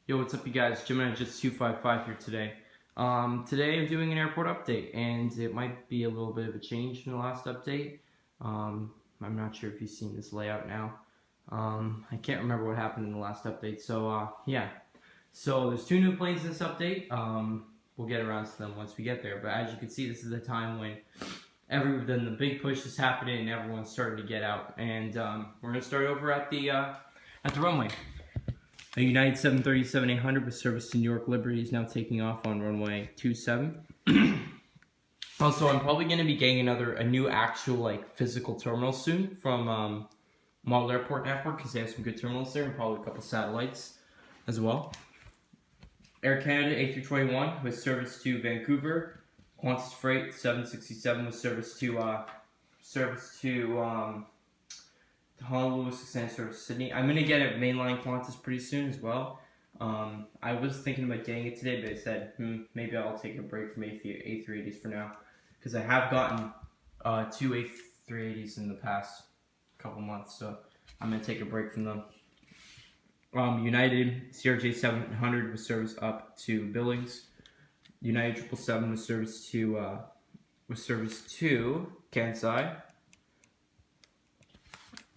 Yo, what's up you guys? GeminiJets 255 here today. Today I'm doing an airport update, and it might be a little bit of a change from the last update. I'm not sure if you've seen this layout now. I can't remember what happened in the last update, so yeah. So there's two new planes in this update. We'll get around to them once we get there, but as you can see, this is the time when then the big push is happening and everyone's starting to get out. And we're going to start over at the runway. A United 737-800 with service to New York Liberty is now taking off on runway 27. Also, I'm probably going to be getting a new actual physical terminal soon from Model Airport Network, because they have some good terminals there and probably a couple satellites as well. Air Canada A321 with service to Vancouver. Qantas Freight 767 with service to Honolulu, 6 service to Sydney. I'm gonna get a mainline Qantas pretty soon as well. I was thinking about getting it today, but I said maybe I'll take a break from A380s for now, because I have gotten two A380s in the past couple months, so I'm gonna take a break from them. United CRJ 700 with service up to Billings. United 777 with service to Kansai.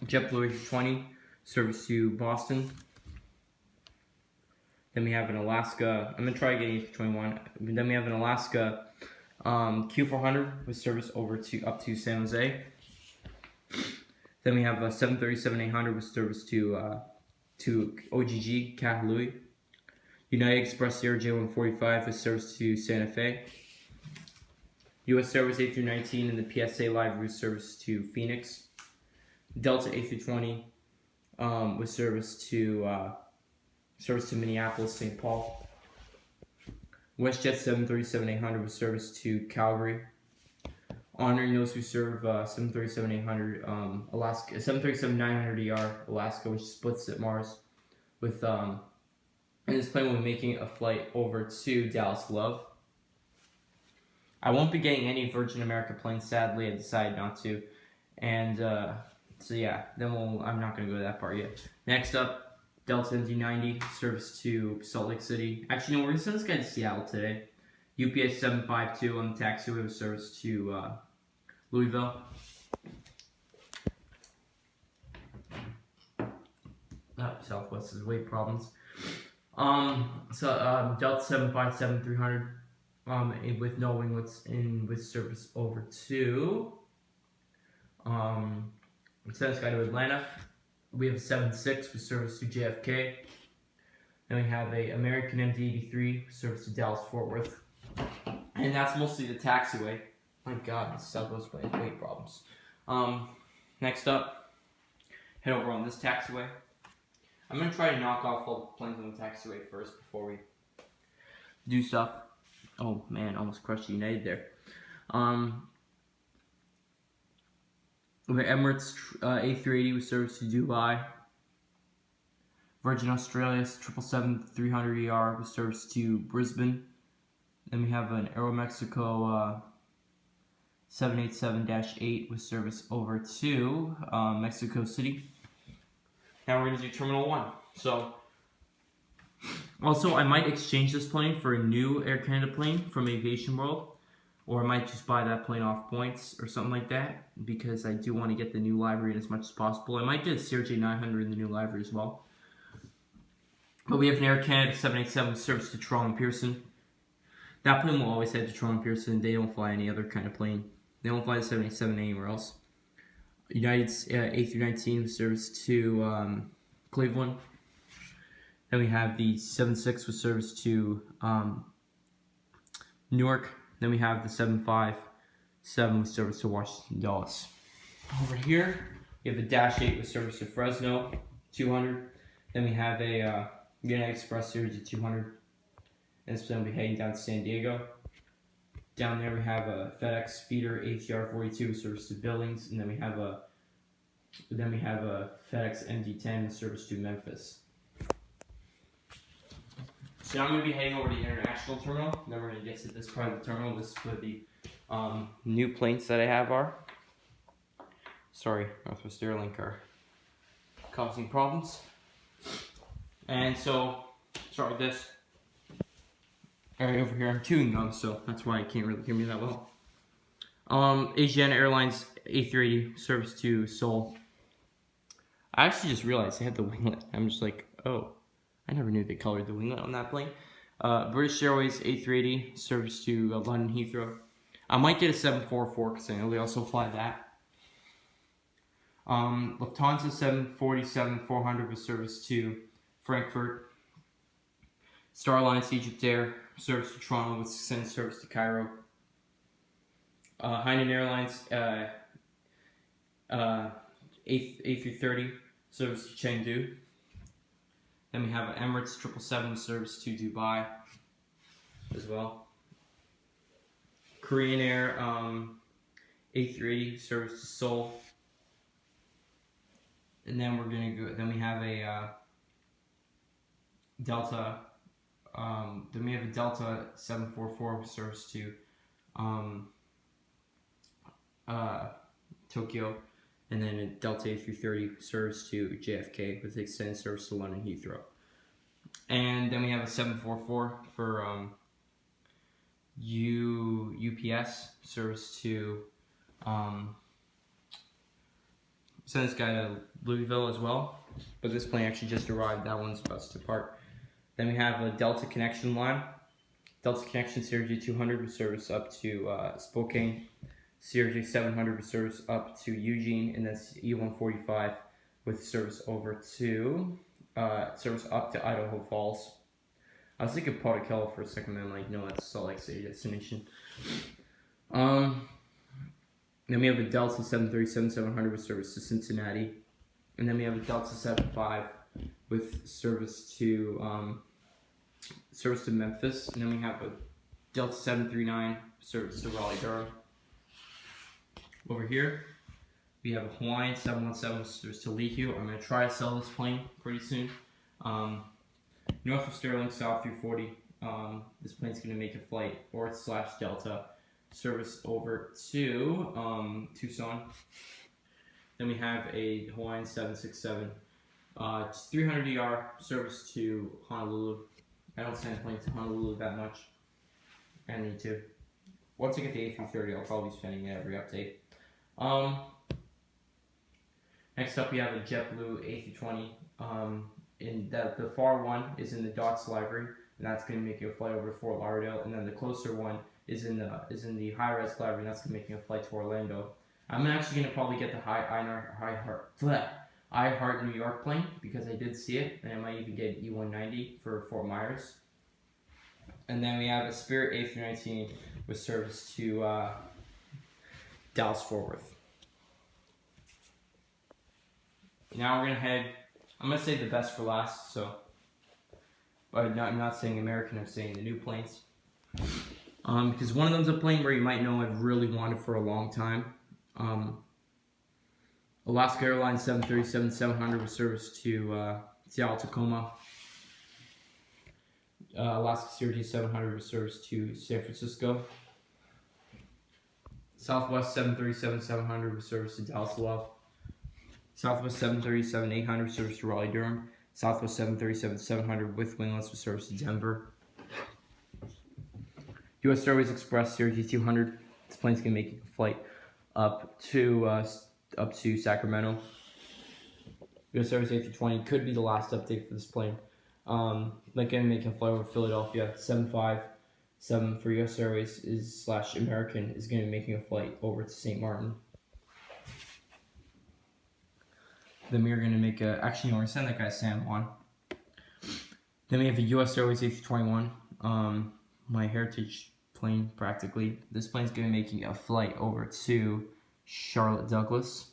JetBlue A320 service to Boston. Then we have an Alaska. I'm gonna try getting A321. Then we have an Alaska Q400 with service up to San Jose. Then we have a 737-800 with service to OGG Kahului. United Express CRJ145 with service to Santa Fe. U.S. Service A319 and the PSA Live Route service to Phoenix. Delta A320 with service to Minneapolis, St. Paul. WestJet 737-800 with service to Calgary. Honor Yields who serve 737-800 Alaska, 737-900ER Alaska, which splits at Mars. And this plane will be making a flight over to Dallas Love. I won't be getting any Virgin America planes, sadly. I decided not to, and so yeah, I'm not going to go to that part yet. Next up, Delta MD-90, service to Salt Lake City. Actually, no, we're going to send this guy to Seattle today. UPS 752 on the taxiway with service to Louisville. Southwest has weight problems. Delta 757-300 with no winglets with service over to send this guy to Atlanta. We have a 76 with service to JFK. Then we have a American MD-83 with service to Dallas-Fort Worth. And that's mostly the taxiway. My God, this Southwest plane has weight problems. Next up, head over on this taxiway. I'm going to try to knock off all the planes on the taxiway first before we do stuff. Oh man, almost crushed United there. Emirates A380 with service to Dubai. Virgin Australia 777-300ER with service to Brisbane. Then we have an Aeromexico 787-8 with service over to Mexico City. Now we're going to do Terminal 1. So, also I might exchange this plane for a new Air Canada plane from Aviation World. Or I might just buy that plane off points or something like that, because I do want to get the new livery as much as possible. I might get a CRJ 900 in the new livery as well. But we have an Air Canada 787 with service to Toronto and Pearson. That plane will always head to Toronto and Pearson. They don't fly any other kind of plane. They don't fly the 787 anywhere else. United's A319 with service to Cleveland. Then we have the 76 with service to Newark. Then we have the 757 with service to Washington Dulles. Over here, we have the Dash 8 with service to Fresno, 200. Then we have a United Express Series 200. And this will be heading down to San Diego. Down there we have a FedEx Feeder ATR 42 with service to Billings, and then we have a FedEx MD-10 with service to Memphis. So now I'm going to be heading over to the international terminal. Then we're going to get to this part of the terminal. This is where the new planes that I have are. Sorry, Northwest Airlines are causing problems. And so start with this. Alright, over here I'm chewing gum, so that's why you can't really hear me that well. Asiana Airlines A380 service to Seoul. I actually just realized they had the winglet. I'm just like, oh, I never knew they colored the winglet on that plane. British Airways A380 service to London Heathrow. I might get a 744 because I know they also fly that. Lufthansa 747-400 with service to Frankfurt. Star Alliance Egypt Air service to Toronto with extended service to Cairo. Hainan Airlines A330 service to Chengdu. Then we have Emirates 777 service to Dubai as well. Korean Air A380 service to Seoul. And then we're gonna go. Then we have a Delta. Then we have a Delta 744 service to Tokyo, and then a Delta A330 service to JFK with extended service to London Heathrow. And then we have a 744 for UPS service to send this guy to Louisville as well. But this plane actually just arrived. That one's about to depart. Then we have a Delta Connection line. Delta Connection CRJ 200 with service up to Spokane. CRJ 700 with service up to Eugene, and that's E145 with service over to service up to Idaho Falls. I was thinking Pocatello for a second, then I'm like, no, that's Salt Lake City destination. Then we have a Delta 737-700 with service to Cincinnati, and then we have a Delta 75 with service to Memphis, and then we have a Delta 739 service to Raleigh-Durham. Over here, we have a Hawaiian 717 service to Lihue. I'm going to try to sell this plane pretty soon. Northwest Airlines South 340. This plane's going to make a flight /Delta service over to Tucson. Then we have a Hawaiian 767. 300 ER service to Honolulu. I don't send planes to Honolulu that much. I need to. Once I get the A330, I'll probably be spending it every update. Next up, we have a JetBlue A320. In the far one is in the Dots Library, and that's going to make you a flight over to Fort Lauderdale. And then the closer one is in the high-res library, and that's going to make you a flight to Orlando. I'm actually going to probably get the I Heart New York plane because I did see it, and I might even get E190 for Fort Myers. And then we have a Spirit A319 with service to Dallas-Fort Worth. Now we're gonna head. I'm gonna save the best for last, but I'm not saying American. I'm saying the new planes. Because one of them's a plane where you might know I've really wanted for a long time. Alaska Airlines 737-700 with service to Seattle-Tacoma. Alaska CRJ 700 with service to San Francisco. Southwest 737-700 with service to Dallas-Love. Southwest 737-800 service to Raleigh-Durham. Southwest 737-700 with winglets with service to Denver. U.S. Airways Express CRJ 200. This plane's gonna make a flight up to Sacramento. U.S. Airways A320 could be the last update for this plane. Lincoln making a flight over Philadelphia. 757 for U.S. Airways American is going to be making a flight over to St. Martin. Then we are going to make a. Actually, no, we're going to send that guy to San Juan. Then we have a U.S. Airways A321. My heritage plane, practically. This plane's going to be making a flight over to Charlotte Douglas.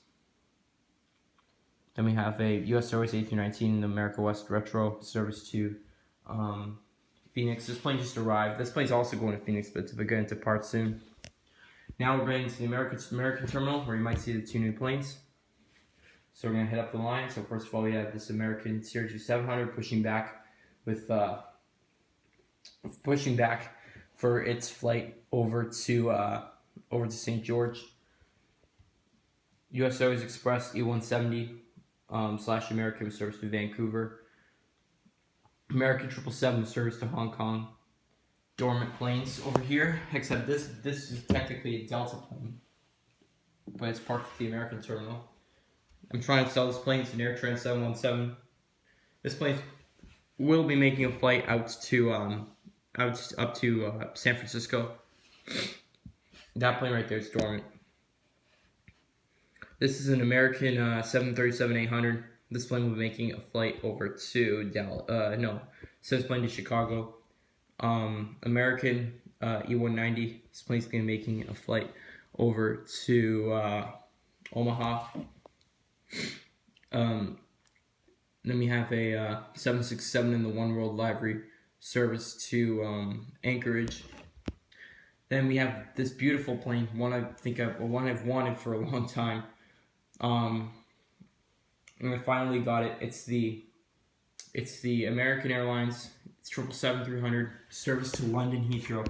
Then we have a U.S. Airways A319, the America West Retro service to Phoenix. This plane just arrived. This plane's also going to Phoenix, but it's going to depart soon. Now we're going to the American terminal, where you might see the two new planes. So we're going to head up the line. So first of all, we have this American CRJ 700 pushing back for its flight over to St. George. U.S. Airways Express E170 /American with service to Vancouver. American 777 service to Hong Kong. Dormant planes over here, except this is technically a Delta plane, but it's parked at the American terminal. I'm trying to sell this plane. It's an AirTran 717. This plane will be making a flight up to San Francisco. That plane right there is dormant. This is an American 737-800. This plane will be making a flight over to says plane to Chicago. American E190. This plane's gonna be making a flight over to Omaha. Then we have a 767 in the One World livery service to Anchorage. Then we have this beautiful plane, one I've wanted for a long time. And I finally got it. It's the American Airlines. It's 777-300 service to London Heathrow.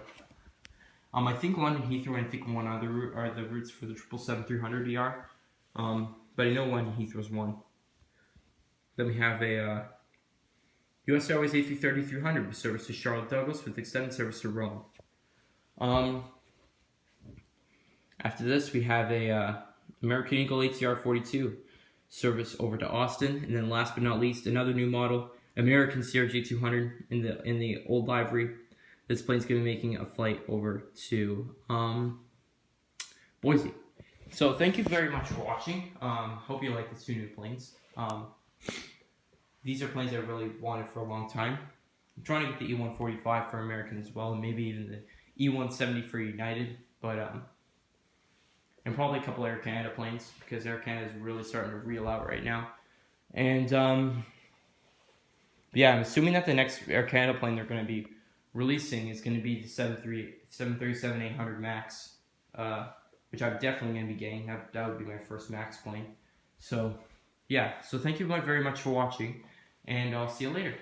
I think London Heathrow and I think one other route are the routes for the 777-300ER. But I know London Heathrow's one. Then we have a US Airways A330-300 with service to Charlotte Douglas with extended service to Rome. After this, we have a American Eagle ATR-42 service over to Austin, and then last but not least, another new model, American CRJ-200 in the old livery. This plane's going to be making a flight over to Boise. So thank you very much for watching. Hope you like the two new planes. These are planes I really wanted for a long time. I'm trying to get the E145 for American as well, and maybe even the E170 for United, but and probably a couple Air Canada planes, because Air Canada is really starting to reel out right now. And yeah, I'm assuming that the next Air Canada plane they're going to be releasing is going to be the 737-800 MAX, which I'm definitely going to be getting. That would be my first MAX plane. So yeah, so thank you very much for watching, and I'll see you later.